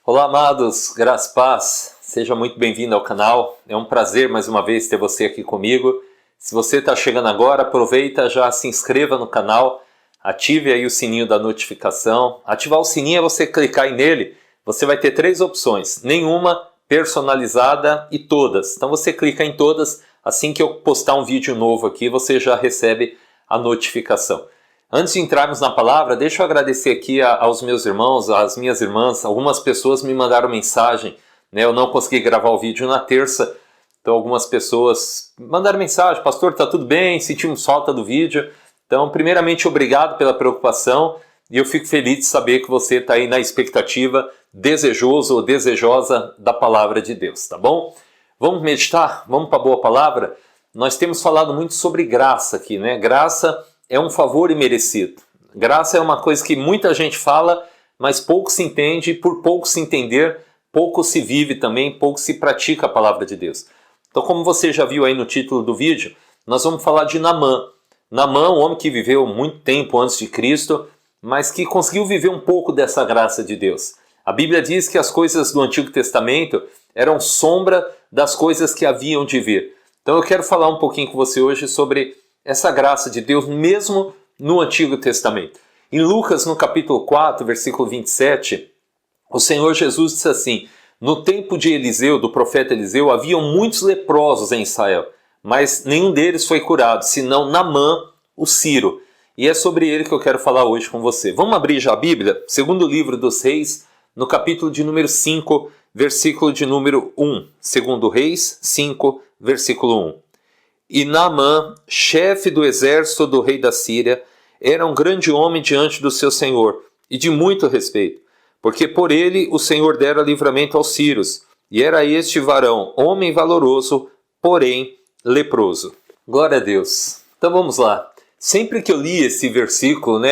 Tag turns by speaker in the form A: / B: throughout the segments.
A: Olá, amados, graça e paz, seja muito bem-vindo ao canal. É um prazer mais uma vez ter você aqui comigo. Se você está chegando agora, aproveita, já se inscreva no canal, ative aí o sininho da notificação. Ativar o sininho é você clicar aí nele, você vai ter 3 opções, nenhuma, personalizada e todas. Então você clica em todas, assim que eu postar um vídeo novo aqui, você já recebe a notificação. Antes de entrarmos na palavra, deixa eu agradecer aqui aos meus irmãos, às minhas irmãs. Algumas pessoas me mandaram mensagem, né? Eu não consegui gravar o vídeo na terça, então algumas pessoas mandaram mensagem: pastor, está tudo bem? Sentimos falta do vídeo. Então, primeiramente, obrigado pela preocupação e eu fico feliz de saber que você está aí na expectativa, desejoso ou desejosa da palavra de Deus, tá bom? Vamos meditar? Vamos para a boa palavra? Nós temos falado muito sobre graça aqui, né? Graça é um favor imerecido. Graça é uma coisa que muita gente fala, mas pouco se entende, e por pouco se entender, pouco se vive também, pouco se pratica a palavra de Deus. Então, como você já viu aí no título do vídeo, nós vamos falar de Naamã. Naamã, um homem que viveu muito tempo antes de Cristo, mas que conseguiu viver um pouco dessa graça de Deus. A Bíblia diz que as coisas do Antigo Testamento eram sombra das coisas que haviam de vir. Então eu quero falar um pouquinho com você hoje sobre essa graça de Deus, mesmo no Antigo Testamento. Em Lucas, no capítulo 4, versículo 27, o Senhor Jesus disse assim: no tempo de Eliseu, do profeta Eliseu, haviam muitos leprosos em Israel, mas nenhum deles foi curado, senão Naamã, o sírio. E é sobre ele que eu quero falar hoje com você. Vamos abrir já a Bíblia, segundo livro dos Reis, no capítulo de número 5, versículo de número 1. Segundo Reis 5, versículo 1. E Naamã, chefe do exército do rei da Síria, era um grande homem diante do seu senhor, e de muito respeito, porque por ele o Senhor dera livramento aos sírios, e era este varão, homem valoroso, porém leproso. Glória a Deus. Então vamos lá. Sempre que eu li esse versículo,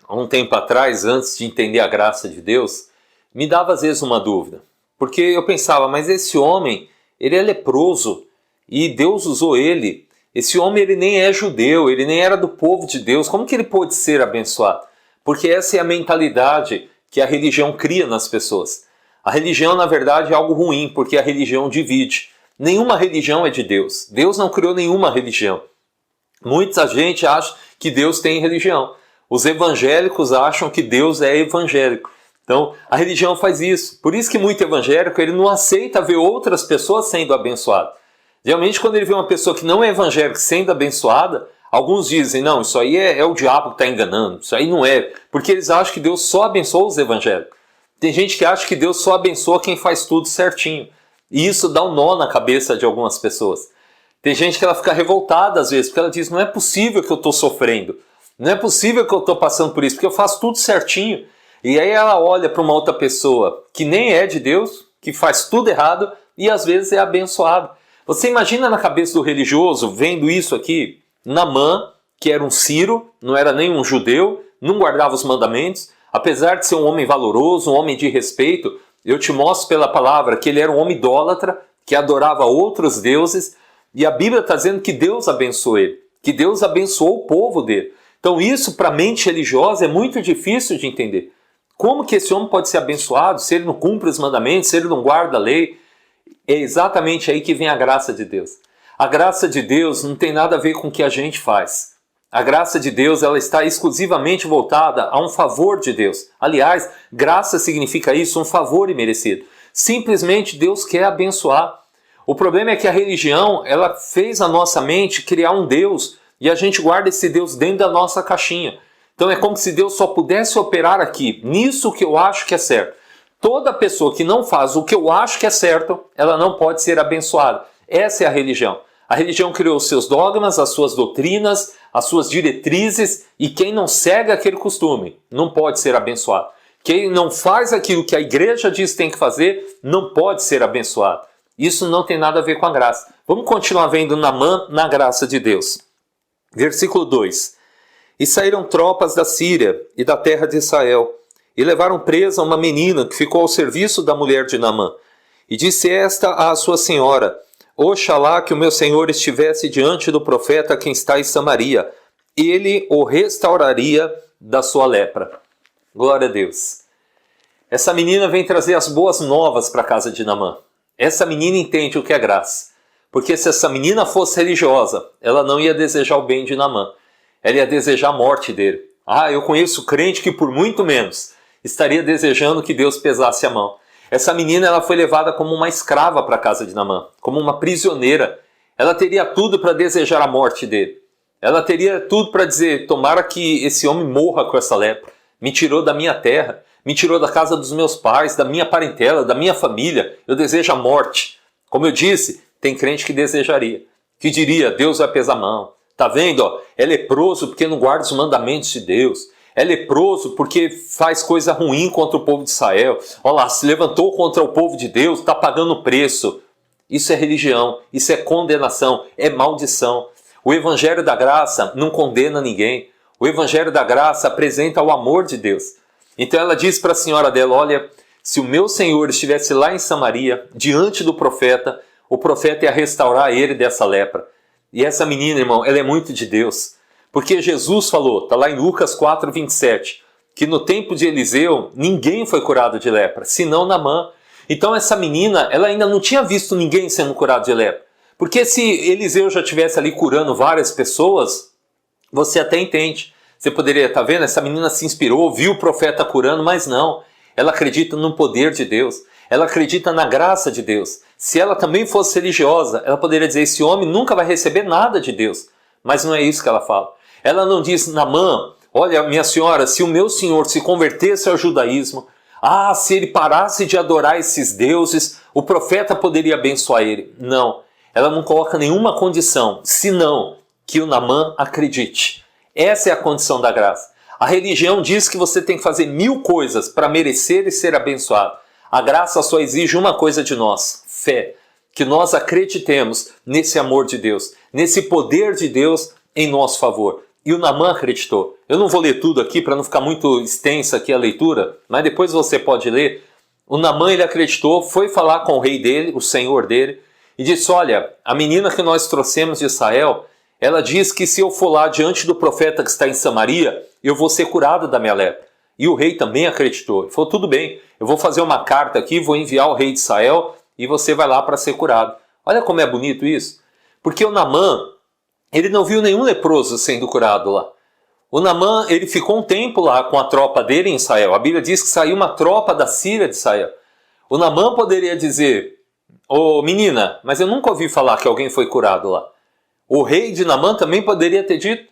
A: há um tempo atrás, antes de entender a graça de Deus, me dava às vezes uma dúvida. Porque eu pensava, mas esse homem, ele é leproso, e Deus usou ele. Esse homem, ele nem é judeu, ele nem era do povo de Deus. Como que ele pôde ser abençoado? Porque essa é a mentalidade que a religião cria nas pessoas. A religião, na verdade, é algo ruim, porque a religião divide. Nenhuma religião é de Deus. Deus não criou nenhuma religião. Muita gente acha que Deus tem religião. Os evangélicos acham que Deus é evangélico. Então, a religião faz isso. Por isso que muito evangélico, ele não aceita ver outras pessoas sendo abençoadas. Geralmente, quando ele vê uma pessoa que não é evangélica sendo abençoada, alguns dizem, não, isso aí é o diabo que está enganando, isso aí não é, porque eles acham que Deus só abençoa os evangélicos. Tem gente que acha que Deus só abençoa quem faz tudo certinho, e isso dá um nó na cabeça de algumas pessoas. Tem gente que ela fica revoltada às vezes, porque ela diz, não é possível que eu estou sofrendo, não é possível que eu estou passando por isso, porque eu faço tudo certinho. E aí ela olha para uma outra pessoa que nem é de Deus, que faz tudo errado, e às vezes é abençoado. Você imagina na cabeça do religioso, vendo isso aqui, Naamã, que era um sírio, não era nem um judeu, não guardava os mandamentos, apesar de ser um homem valoroso, um homem de respeito, eu te mostro pela palavra que ele era um homem idólatra, que adorava outros deuses, e a Bíblia está dizendo que Deus abençoou ele, que Deus abençoou o povo dele. Então isso para a mente religiosa é muito difícil de entender. Como que esse homem pode ser abençoado se ele não cumpre os mandamentos, se ele não guarda a lei? É exatamente aí que vem a graça de Deus. A graça de Deus não tem nada a ver com o que a gente faz. A graça de Deus, ela está exclusivamente voltada a um favor de Deus. Aliás, graça significa isso, um favor imerecido. Simplesmente Deus quer abençoar. O problema é que a religião, ela fez a nossa mente criar um Deus e a gente guarda esse Deus dentro da nossa caixinha. Então é como se Deus só pudesse operar aqui, nisso que eu acho que é certo. Toda pessoa que não faz o que eu acho que é certo, ela não pode ser abençoada. Essa é a religião. A religião criou os seus dogmas, as suas doutrinas, as suas diretrizes, e quem não segue aquele costume não pode ser abençoado. Quem não faz aquilo que a igreja diz que tem que fazer, não pode ser abençoado. Isso não tem nada a ver com a graça. Vamos continuar vendo Naamã na graça de Deus. Versículo 2. E saíram tropas da Síria e da terra de Israel, e levaram presa uma menina que ficou ao serviço da mulher de Naamã. E disse esta à sua senhora: Oxalá que o meu senhor estivesse diante do profeta quem está em Samaria, ele o restauraria da sua lepra. Glória a Deus. Essa menina vem trazer as boas novas para a casa de Naamã. Essa menina entende o que é graça. Porque se essa menina fosse religiosa, ela não ia desejar o bem de Naamã. Ela ia desejar a morte dele. Eu conheço crente que por muito menos estaria desejando que Deus pesasse a mão. Essa menina ela foi levada como uma escrava para a casa de Naamã, como uma prisioneira. Ela teria tudo para desejar a morte dele. Ela teria tudo para dizer, tomara que esse homem morra com essa lepra. Me tirou da minha terra, me tirou da casa dos meus pais, da minha parentela, da minha família. Eu desejo a morte. Como eu disse, tem crente que desejaria, que diria, Deus vai pesar a mão. Tá vendo? É leproso porque não guarda os mandamentos de Deus. É leproso porque faz coisa ruim contra o povo de Israel. Olha lá, se levantou contra o povo de Deus, está pagando o preço. Isso é religião, isso é condenação, é maldição. O Evangelho da Graça não condena ninguém. O Evangelho da Graça apresenta o amor de Deus. Então ela diz para a senhora dela, olha, se o meu Senhor estivesse lá em Samaria, diante do profeta, o profeta ia restaurar ele dessa lepra. E essa menina, irmão, ela é muito de Deus. Porque Jesus falou, está lá em Lucas 4:27, que no tempo de Eliseu, ninguém foi curado de lepra, senão Naamã. Então essa menina, ela ainda não tinha visto ninguém sendo curado de lepra. Porque se Eliseu já estivesse ali curando várias pessoas, você até entende. Você poderia estar vendo, essa menina se inspirou, viu o profeta curando, mas não. Ela acredita no poder de Deus. Ela acredita na graça de Deus. Se ela também fosse religiosa, ela poderia dizer, esse homem nunca vai receber nada de Deus. Mas não é isso que ela fala. Ela não diz, Naamã, olha minha senhora, se o meu senhor se convertesse ao judaísmo, se ele parasse de adorar esses deuses, o profeta poderia abençoar ele. Não, ela não coloca nenhuma condição, senão que o Naamã acredite. Essa é a condição da graça. A religião diz que você tem que fazer 1000 coisas para merecer e ser abençoado. A graça só exige uma coisa de nós, fé. Que nós acreditemos nesse amor de Deus, nesse poder de Deus em nosso favor. E o Naamã acreditou. Eu não vou ler tudo aqui para não ficar muito extensa aqui a leitura, mas depois você pode ler. O Naamã ele acreditou, foi falar com o rei dele, o senhor dele, e disse, olha, a menina que nós trouxemos de Israel, ela diz que se eu for lá diante do profeta que está em Samaria, eu vou ser curado da minha lepra. E o rei também acreditou. Ele falou, tudo bem, eu vou fazer uma carta aqui, vou enviar ao rei de Israel e você vai lá para ser curado. Olha como é bonito isso. Porque o Naamã, ele não viu nenhum leproso sendo curado lá. O Naamã, ele ficou um tempo lá com a tropa dele em Israel. A Bíblia diz que saiu uma tropa da Síria de Israel. O Naamã poderia dizer, menina, mas eu nunca ouvi falar que alguém foi curado lá. O rei de Naamã também poderia ter dito.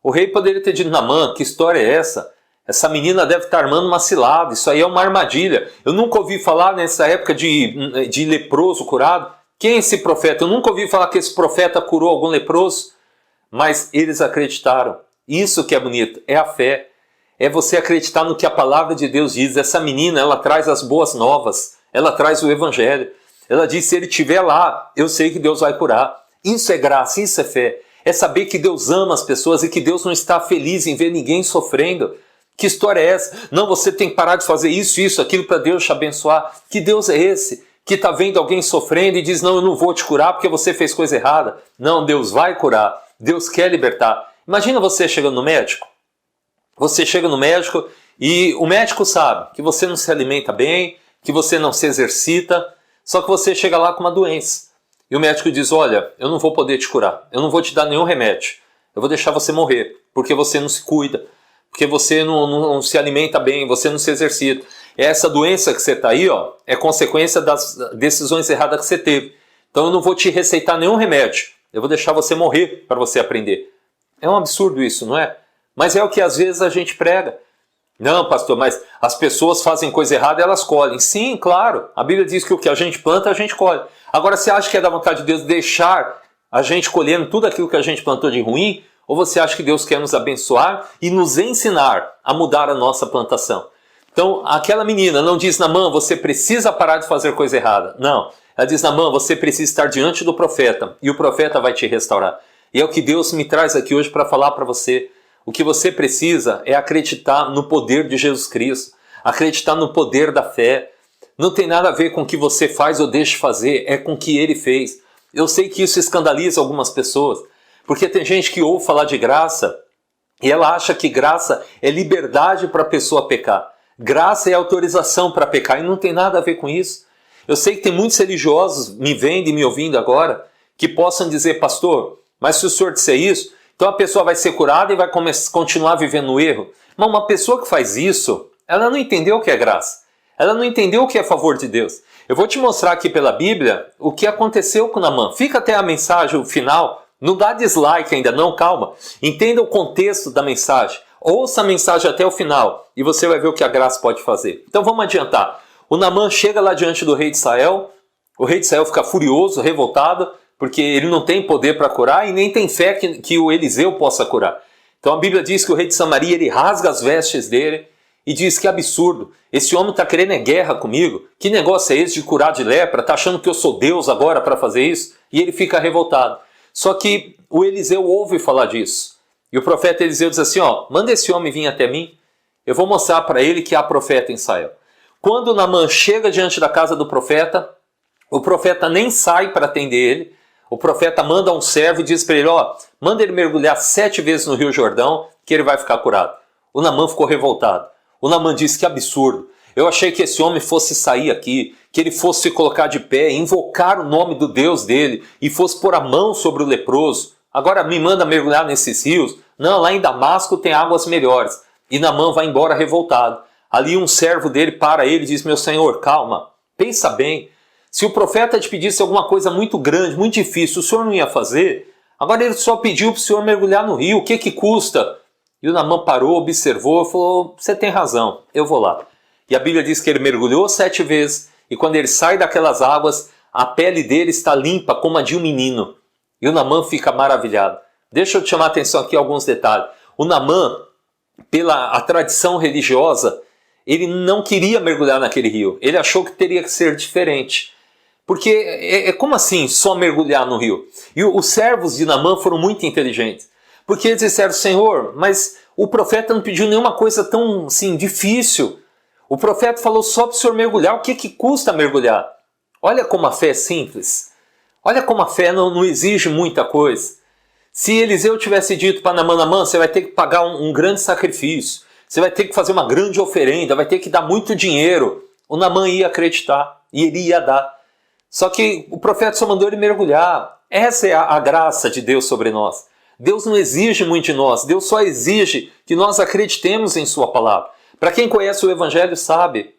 A: O rei poderia ter dito, Naamã, que história é essa? Essa menina deve estar armando uma cilada, isso aí é uma armadilha. Eu nunca ouvi falar nessa época de leproso curado. Quem é esse profeta? Eu nunca ouvi falar que esse profeta curou algum leproso. Mas eles acreditaram. Isso que é bonito, é a fé. É você acreditar no que a palavra de Deus diz. Essa menina, ela traz as boas novas. Ela traz o evangelho. Ela diz, se ele estiver lá, eu sei que Deus vai curar. Isso é graça, isso é fé. É saber que Deus ama as pessoas e que Deus não está feliz em ver ninguém sofrendo. Que história é essa? Não, você tem que parar de fazer isso, aquilo para Deus te abençoar. Que Deus é esse? Que está vendo alguém sofrendo e diz, não, eu não vou te curar porque você fez coisa errada. Não, Deus vai curar. Deus quer libertar. Imagina você chegando no médico. Você chega no médico e o médico sabe que você não se alimenta bem, que você não se exercita, só que você chega lá com uma doença. E o médico diz, olha, eu não vou poder te curar, eu não vou te dar nenhum remédio, eu vou deixar você morrer, porque você não se cuida, porque você não se alimenta bem, você não se exercita. Essa doença que você está aí, é consequência das decisões erradas que você teve. Então eu não vou te receitar nenhum remédio, eu vou deixar você morrer para você aprender. É um absurdo isso, não é? Mas é o que às vezes a gente prega. Não, pastor, mas as pessoas fazem coisa errada e elas colhem. Sim, claro. A Bíblia diz que o que a gente planta, a gente colhe. Agora, você acha que é da vontade de Deus deixar a gente colhendo tudo aquilo que a gente plantou de ruim? Ou você acha que Deus quer nos abençoar e nos ensinar a mudar a nossa plantação? Então, aquela menina não diz, Naamã, você precisa parar de fazer coisa errada. Não. Ela diz, Naamã, você precisa estar diante do profeta e o profeta vai te restaurar. E é o que Deus me traz aqui hoje para falar para você. O que você precisa é acreditar no poder de Jesus Cristo, acreditar no poder da fé. Não tem nada a ver com o que você faz ou deixa de fazer, é com o que ele fez. Eu sei que isso escandaliza algumas pessoas, porque tem gente que ouve falar de graça e ela acha que graça é liberdade para a pessoa pecar. Graça é autorização para pecar e não tem nada a ver com isso. Eu sei que tem muitos religiosos me vendo e me ouvindo agora que possam dizer, pastor, mas se o senhor disser isso, então a pessoa vai ser curada e vai continuar vivendo no erro. Mas uma pessoa que faz isso, ela não entendeu o que é graça. Ela não entendeu o que é favor de Deus. Eu vou te mostrar aqui pela Bíblia o que aconteceu com Naamã. Fica até a mensagem, o final. Não dá dislike ainda não, calma. Entenda o contexto da mensagem. Ouça a mensagem até o final e você vai ver o que a graça pode fazer. Então vamos adiantar. O Naamã chega lá diante do rei de Israel. O rei de Israel fica furioso, revoltado, porque ele não tem poder para curar e nem tem fé que o Eliseu possa curar. Então a Bíblia diz que o rei de Samaria ele rasga as vestes dele e diz que absurdo, esse homem está querendo guerra comigo, que negócio é esse de curar de lepra, está achando que eu sou Deus agora para fazer isso? E ele fica revoltado. Só que o Eliseu ouve falar disso. E o profeta Eliseu diz assim, manda esse homem vir até mim, eu vou mostrar para ele que há profeta em Israel. Quando Naamã chega diante da casa do profeta, o profeta nem sai para atender ele, o profeta manda um servo e diz para ele, manda ele mergulhar 7 vezes no Rio Jordão, que ele vai ficar curado. O Naamã ficou revoltado. O Naamã disse, que absurdo. Eu achei que esse homem fosse sair aqui, que ele fosse se colocar de pé, invocar o nome do Deus dele e fosse pôr a mão sobre o leproso. Agora me manda mergulhar nesses rios. Não, lá em Damasco tem águas melhores. E Naamã vai embora revoltado. Ali um servo dele para ele e diz, meu senhor, calma, pensa bem. Se o profeta te pedisse alguma coisa muito grande, muito difícil, o senhor não ia fazer? Agora ele só pediu para o senhor mergulhar no rio, o que custa? E o Naamã parou, observou e falou, você tem razão, eu vou lá. E a Bíblia diz que ele mergulhou 7 vezes e quando ele sai daquelas águas, a pele dele está limpa como a de um menino. E o Naamã fica maravilhado. Deixa eu te chamar a atenção aqui alguns detalhes. O Naamã, pela tradição religiosa, ele não queria mergulhar naquele rio. Ele achou que teria que ser diferente. Porque é como assim só mergulhar no rio? E os servos de Naamã foram muito inteligentes. Porque eles disseram, Senhor, mas o profeta não pediu nenhuma coisa tão assim, difícil. O profeta falou só para o senhor mergulhar. O que custa mergulhar? Olha como a fé é simples. Olha como a fé não exige muita coisa. Se Eliseu tivesse dito para Naamã, você vai ter que pagar um grande sacrifício. Você vai ter que fazer uma grande oferenda, vai ter que dar muito dinheiro. O Naamã ia acreditar e ele ia dar. Só que o profeta só mandou ele mergulhar. Essa é a graça de Deus sobre nós. Deus não exige muito de nós, Deus só exige que nós acreditemos em sua palavra. Para quem conhece o Evangelho sabe,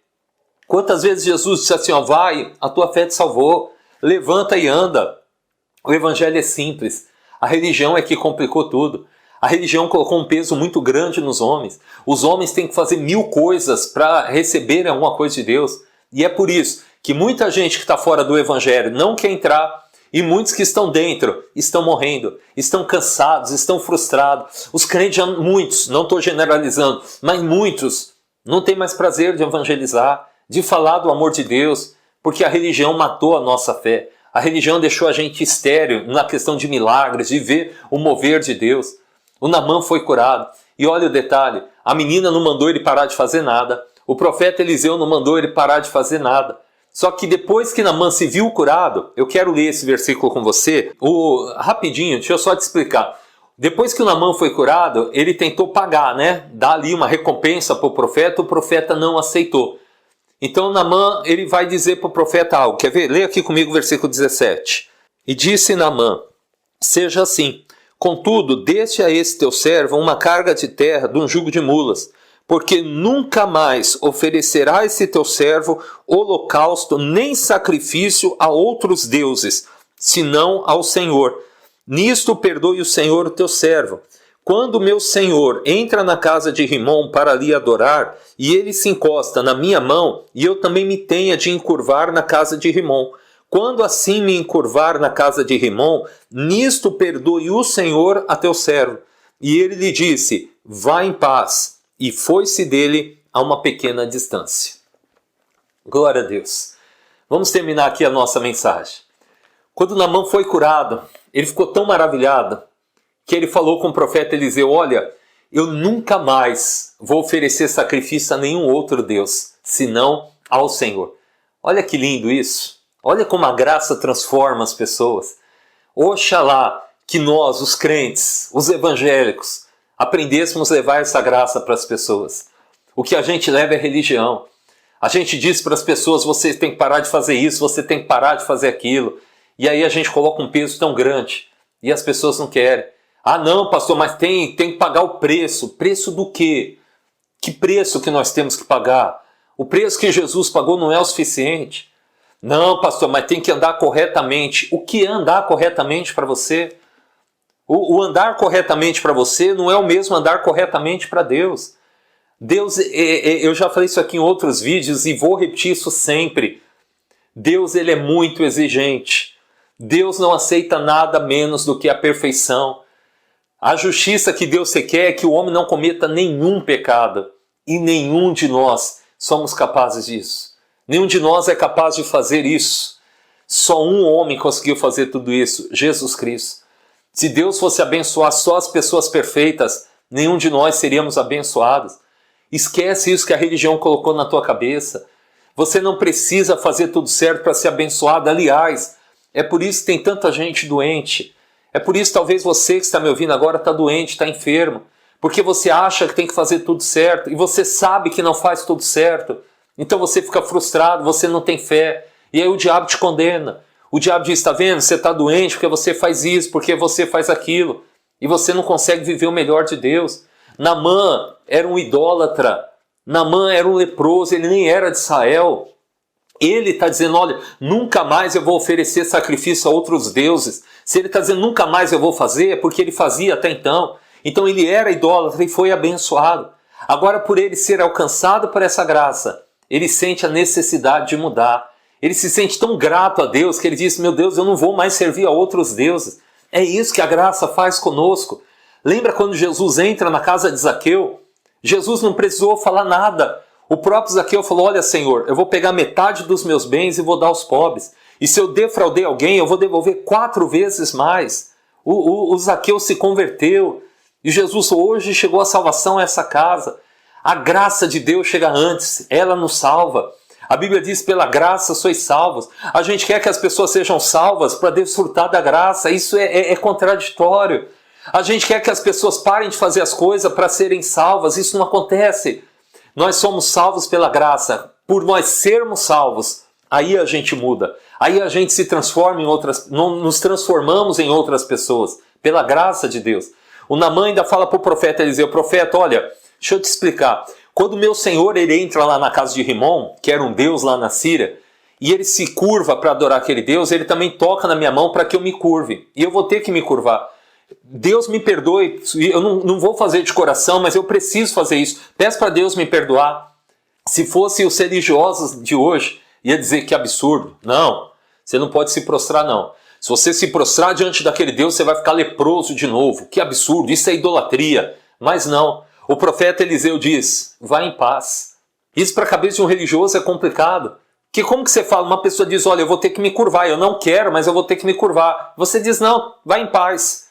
A: quantas vezes Jesus disse assim, vai, a tua fé te salvou, levanta e anda. O Evangelho é simples, a religião é que complicou tudo. A religião colocou um peso muito grande nos homens. Os homens têm que fazer 1000 coisas para receberem alguma coisa de Deus. E é por isso que muita gente que está fora do Evangelho não quer entrar e muitos que estão dentro estão morrendo, estão cansados, estão frustrados. Os crentes, muitos, não estou generalizando, mas muitos não têm mais prazer de evangelizar, de falar do amor de Deus, porque a religião matou a nossa fé. A religião deixou a gente estéril na questão de milagres, de ver o mover de Deus. O Naamã foi curado. E olha o detalhe, a menina não mandou ele parar de fazer nada. O profeta Eliseu não mandou ele parar de fazer nada. Só que depois que Naamã se viu curado, eu quero ler esse versículo com você, rapidinho, deixa eu só te explicar. Depois que o Naamã foi curado, ele tentou pagar, dar ali uma recompensa para o profeta não aceitou. Então Naamã, ele vai dizer para o profeta algo, quer ver? Leia aqui comigo o versículo 17. E disse Naamã, seja assim, contudo, deixe a esse teu servo uma carga de terra de um jugo de mulas, porque nunca mais oferecerá esse teu servo holocausto nem sacrifício a outros deuses, senão ao Senhor. Nisto perdoe o Senhor o teu servo. Quando meu senhor entra na casa de Rimom para ali adorar, e ele se encosta na minha mão, e eu também me tenha de encurvar na casa de Rimom. Quando assim me encurvar na casa de Rimom, nisto perdoe o Senhor a teu servo. E ele lhe disse, vá em paz. E foi-se dele a uma pequena distância. Glória a Deus. Vamos terminar aqui a nossa mensagem. Quando Naamã foi curado, ele ficou tão maravilhado que ele falou com o profeta Eliseu, olha, eu nunca mais vou oferecer sacrifício a nenhum outro Deus, senão ao Senhor. Olha que lindo isso. Olha como a graça transforma as pessoas. Oxalá que nós, os crentes, os evangélicos, aprendêssemos a levar essa graça para as pessoas. O que a gente leva é religião. A gente diz para as pessoas, você tem que parar de fazer isso, você tem que parar de fazer aquilo. E aí a gente coloca um peso tão grande e as pessoas não querem. Ah não, pastor, mas tem que pagar o preço. Preço do quê? Que preço que nós temos que pagar? O preço que Jesus pagou não é o suficiente. Não, pastor, mas tem que andar corretamente. O que é andar corretamente para você? O andar corretamente para você não é o mesmo andar corretamente para Deus. Deus, eu já falei isso aqui em outros vídeos e vou repetir isso sempre. Deus, ele é muito exigente. Deus não aceita nada menos do que a perfeição. A justiça que Deus requer é que o homem não cometa nenhum pecado. E nenhum de nós somos capazes disso. Nenhum de nós é capaz de fazer isso. Só um homem conseguiu fazer tudo isso, Jesus Cristo. Se Deus fosse abençoar só as pessoas perfeitas, nenhum de nós seríamos abençoados. Esquece isso que a religião colocou na tua cabeça. Você não precisa fazer tudo certo para ser abençoado. Aliás, é por isso que tem tanta gente doente. É por isso que talvez você que está me ouvindo agora está doente, está enfermo. Porque você acha que tem que fazer tudo certo e você sabe que não faz tudo certo. Então você fica frustrado, você não tem fé. E aí o diabo te condena. O diabo diz, está vendo? Você está doente porque você faz isso, porque você faz aquilo. E você não consegue viver o melhor de Deus. Naamã era um idólatra. Naamã era um leproso, ele nem era de Israel. Ele está dizendo, olha, nunca mais eu vou oferecer sacrifício a outros deuses. Se ele está dizendo nunca mais eu vou fazer, é porque ele fazia até então. Então ele era idólatra e foi abençoado. Agora, por ele ser alcançado por essa graça, ele sente a necessidade de mudar. Ele se sente tão grato a Deus que ele diz, meu Deus, eu não vou mais servir a outros deuses. É isso que a graça faz conosco. Lembra quando Jesus entra na casa de Zaqueu? Jesus não precisou falar nada. O próprio Zaqueu falou, olha Senhor, eu vou pegar metade dos meus bens e vou dar aos pobres. E se eu defraudei alguém, eu vou devolver 4 vezes mais. O Zaqueu se converteu. E Jesus hoje chegou a salvação a essa casa. A graça de Deus chega antes, ela nos salva. A Bíblia diz, pela graça sois salvos. A gente quer que as pessoas sejam salvas para desfrutar da graça. Isso é contraditório. A gente quer que as pessoas parem de fazer as coisas para serem salvas. Isso não acontece. Nós somos salvos pela graça. Por nós sermos salvos, aí a gente muda. Aí a gente se transforma em outras, nos transformamos em outras pessoas. Pela graça de Deus. O Naamã ainda fala para o profeta Eliseu, profeta, olha, deixa eu te explicar. Quando o meu senhor ele entra lá na casa de Rimon, que era um deus lá na Síria, e ele se curva para adorar aquele deus, ele também toca na minha mão para que eu me curve. E eu vou ter que me curvar. Deus me perdoe, eu não vou fazer de coração, mas eu preciso fazer isso. Peço para Deus me perdoar. Se fossem os religiosos de hoje, ia dizer que absurdo. Não, você não pode se prostrar não. Se você se prostrar diante daquele Deus, você vai ficar leproso de novo. Que absurdo, isso é idolatria. Mas não, o profeta Eliseu diz, vá em paz. Isso para a cabeça de um religioso é complicado. Que como que você fala? Uma pessoa diz, olha, eu vou ter que me curvar. Eu não quero, mas eu vou ter que me curvar. Você diz, não, vá em paz.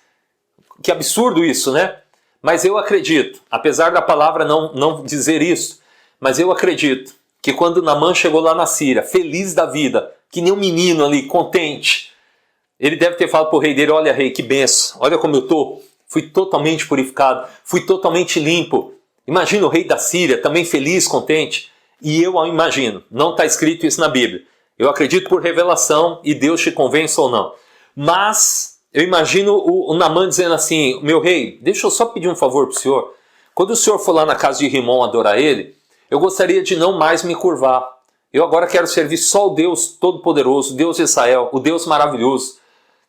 A: Que absurdo isso, né? Mas eu acredito, apesar da palavra não dizer isso, mas eu acredito que quando Naamã chegou lá na Síria, feliz da vida, que nem um menino ali, contente, ele deve ter falado para o rei dele, olha rei, que benção, olha como eu estou, fui totalmente purificado, fui totalmente limpo. Imagina o rei da Síria, também feliz, contente. E eu imagino, não está escrito isso na Bíblia. Eu acredito por revelação e Deus te convence ou não. Mas eu imagino o Naamã dizendo assim, meu rei, deixa eu só pedir um favor para o senhor. Quando o senhor for lá na casa de Rimon adorar ele, eu gostaria de não mais me curvar. Eu agora quero servir só o Deus Todo-Poderoso, o Deus de Israel, o Deus maravilhoso.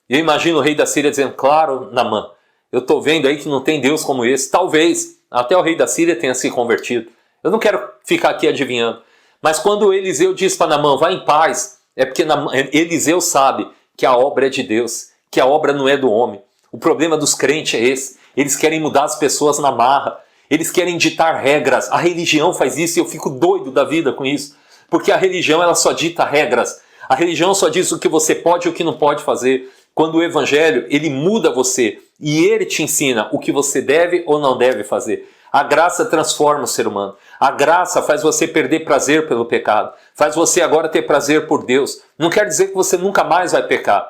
A: E eu imagino o rei da Síria dizendo, claro, Naamã, eu estou vendo aí que não tem Deus como esse. Talvez até o rei da Síria tenha se convertido. Eu não quero ficar aqui adivinhando. Mas quando Eliseu diz para Naamã, vá em paz, é porque Eliseu sabe que a obra é de Deus, que a obra não é do homem. O problema dos crentes é esse. Eles querem mudar as pessoas na marra. Eles querem ditar regras. A religião faz isso e eu fico doido da vida com isso. Porque a religião ela só dita regras. A religião só diz o que você pode e o que não pode fazer. Quando o evangelho, ele muda você e ele te ensina o que você deve ou não deve fazer. A graça transforma o ser humano. A graça faz você perder prazer pelo pecado. Faz você agora ter prazer por Deus. Não quer dizer que você nunca mais vai pecar.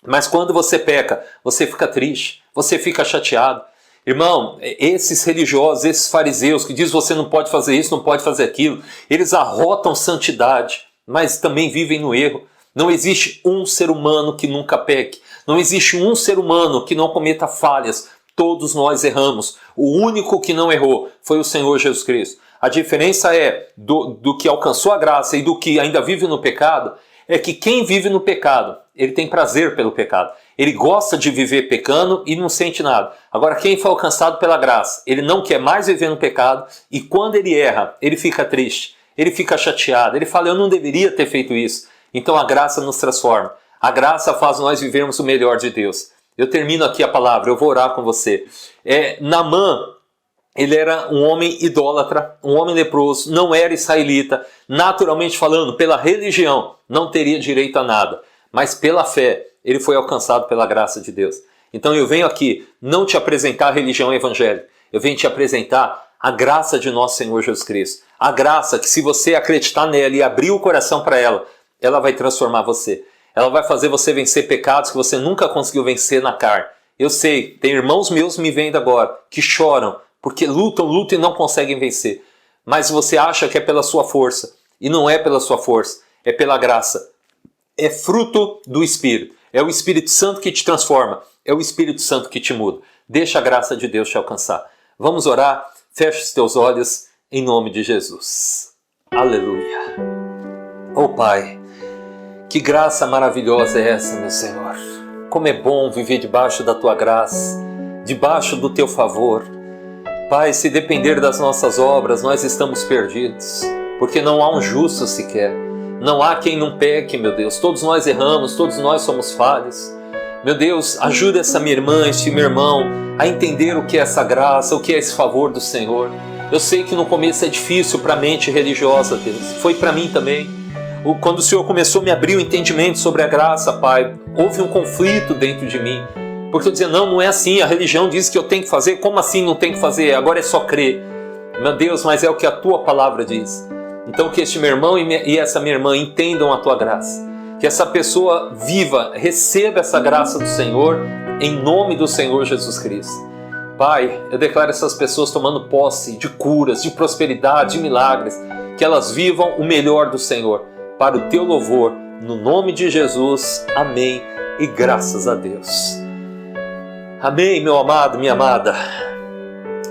A: Mas quando você peca, você fica triste, você fica chateado. Irmão, esses religiosos, esses fariseus que dizem você não pode fazer isso, não pode fazer aquilo, eles arrotam santidade, mas também vivem no erro. Não existe um ser humano que nunca peque. Não existe um ser humano que não cometa falhas. Todos nós erramos. O único que não errou foi o Senhor Jesus Cristo. A diferença é do que alcançou a graça e do que ainda vive no pecado, é que quem vive no pecado, ele tem prazer pelo pecado. Ele gosta de viver pecando e não sente nada. Agora, quem foi alcançado pela graça, ele não quer mais viver no pecado e quando ele erra, ele fica triste, ele fica chateado, ele fala, eu não deveria ter feito isso. Então a graça nos transforma. A graça faz nós vivermos o melhor de Deus. Eu termino aqui a palavra, eu vou orar com você. Naamã, ele era um homem idólatra, um homem leproso, não era israelita. Naturalmente falando, pela religião, não teria direito a nada. Mas pela fé, ele foi alcançado pela graça de Deus. Então eu venho aqui não te apresentar a religião evangélica. Eu venho te apresentar a graça de nosso Senhor Jesus Cristo. A graça que se você acreditar nela e abrir o coração para ela, ela vai transformar você. Ela vai fazer você vencer pecados que você nunca conseguiu vencer na carne. Eu sei, tem irmãos meus me vendo agora que choram porque lutam e não conseguem vencer. Mas você acha que é pela sua força. E não é pela sua força, é pela graça. É fruto do Espírito. É o Espírito Santo que te transforma. É o Espírito Santo que te muda. Deixa a graça de Deus te alcançar. Vamos orar? Feche os teus olhos em nome de Jesus. Aleluia. Oh Pai, que graça maravilhosa é essa, meu Senhor. Como é bom viver debaixo da Tua graça, debaixo do Teu favor. Pai, se depender das nossas obras, nós estamos perdidos, porque não há um justo sequer. Não há quem não peque, meu Deus. Todos nós erramos, todos nós somos falhos. Meu Deus, ajuda essa minha irmã, este meu irmão, a entender o que é essa graça, o que é esse favor do Senhor. Eu sei que no começo é difícil para a mente religiosa, Deus. Foi para mim também. Quando o Senhor começou a me abrir o entendimento sobre a graça, Pai, houve um conflito dentro de mim. Porque eu dizia, não é assim, a religião diz que eu tenho que fazer, como assim não tenho que fazer? Agora é só crer. Meu Deus, mas é o que a Tua palavra diz. Então que este meu irmão e essa minha irmã entendam a Tua graça. Que essa pessoa viva, receba essa graça do Senhor, em nome do Senhor Jesus Cristo. Pai, eu declaro essas pessoas tomando posse de curas, de prosperidade, de milagres, que elas vivam o melhor do Senhor, para o Teu louvor, no nome de Jesus. Amém e graças a Deus. Amém, meu amado, minha amada.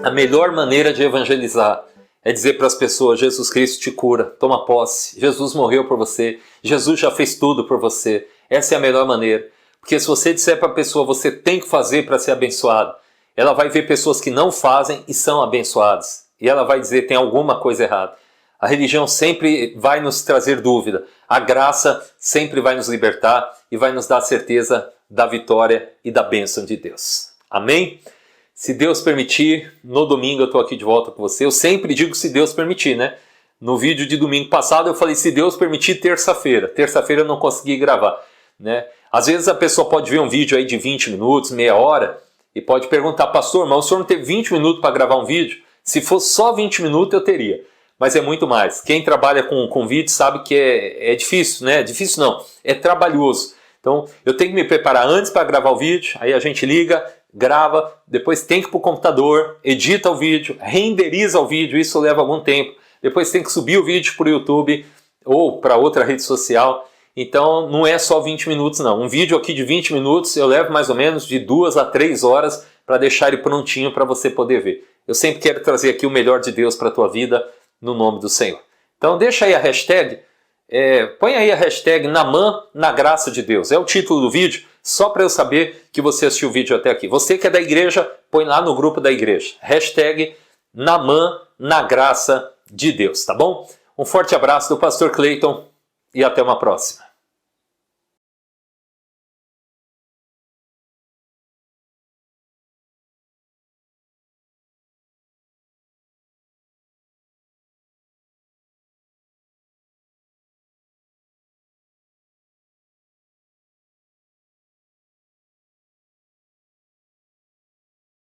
A: A melhor maneira de evangelizar é dizer para as pessoas, Jesus Cristo te cura, toma posse, Jesus morreu por você, Jesus já fez tudo por você. Essa é a melhor maneira, porque se você disser para a pessoa, você tem que fazer para ser abençoado, ela vai ver pessoas que não fazem e são abençoadas, e ela vai dizer, tem alguma coisa errada. A religião sempre vai nos trazer dúvida, a graça sempre vai nos libertar e vai nos dar a certeza da vitória e da bênção de Deus. Amém? Se Deus permitir, no domingo eu estou aqui de volta com você. Eu sempre digo se Deus permitir, né? No vídeo de domingo passado eu falei se Deus permitir terça-feira. Terça-feira eu não consegui gravar, né? Às vezes a pessoa pode ver um vídeo aí de 20 minutos, meia hora, e pode perguntar, pastor, mas o senhor não teve 20 minutos para gravar um vídeo? Se fosse só 20 minutos eu teria, mas é muito mais. Quem trabalha com vídeo sabe que é difícil, né? Difícil não, é trabalhoso. Então eu tenho que me preparar antes para gravar o vídeo, aí a gente liga, grava, depois tem que ir para o computador, edita o vídeo, renderiza o vídeo, isso leva algum tempo. Depois tem que subir o vídeo para o YouTube ou para outra rede social. Então não é só 20 minutos não. Um vídeo aqui de 20 minutos eu levo mais ou menos de 2 a 3 horas para deixar ele prontinho para você poder ver. Eu sempre quero trazer aqui o melhor de Deus para a tua vida no nome do Senhor. Então deixa aí a hashtag, põe aí a hashtag Naamã na graça de Deus. É o título do vídeo, só para eu saber que você assistiu o vídeo até aqui. Você que é da igreja, põe lá no grupo da igreja. Hashtag Naamã na graça de Deus, tá bom? Um forte abraço do pastor Cleiton e até uma próxima.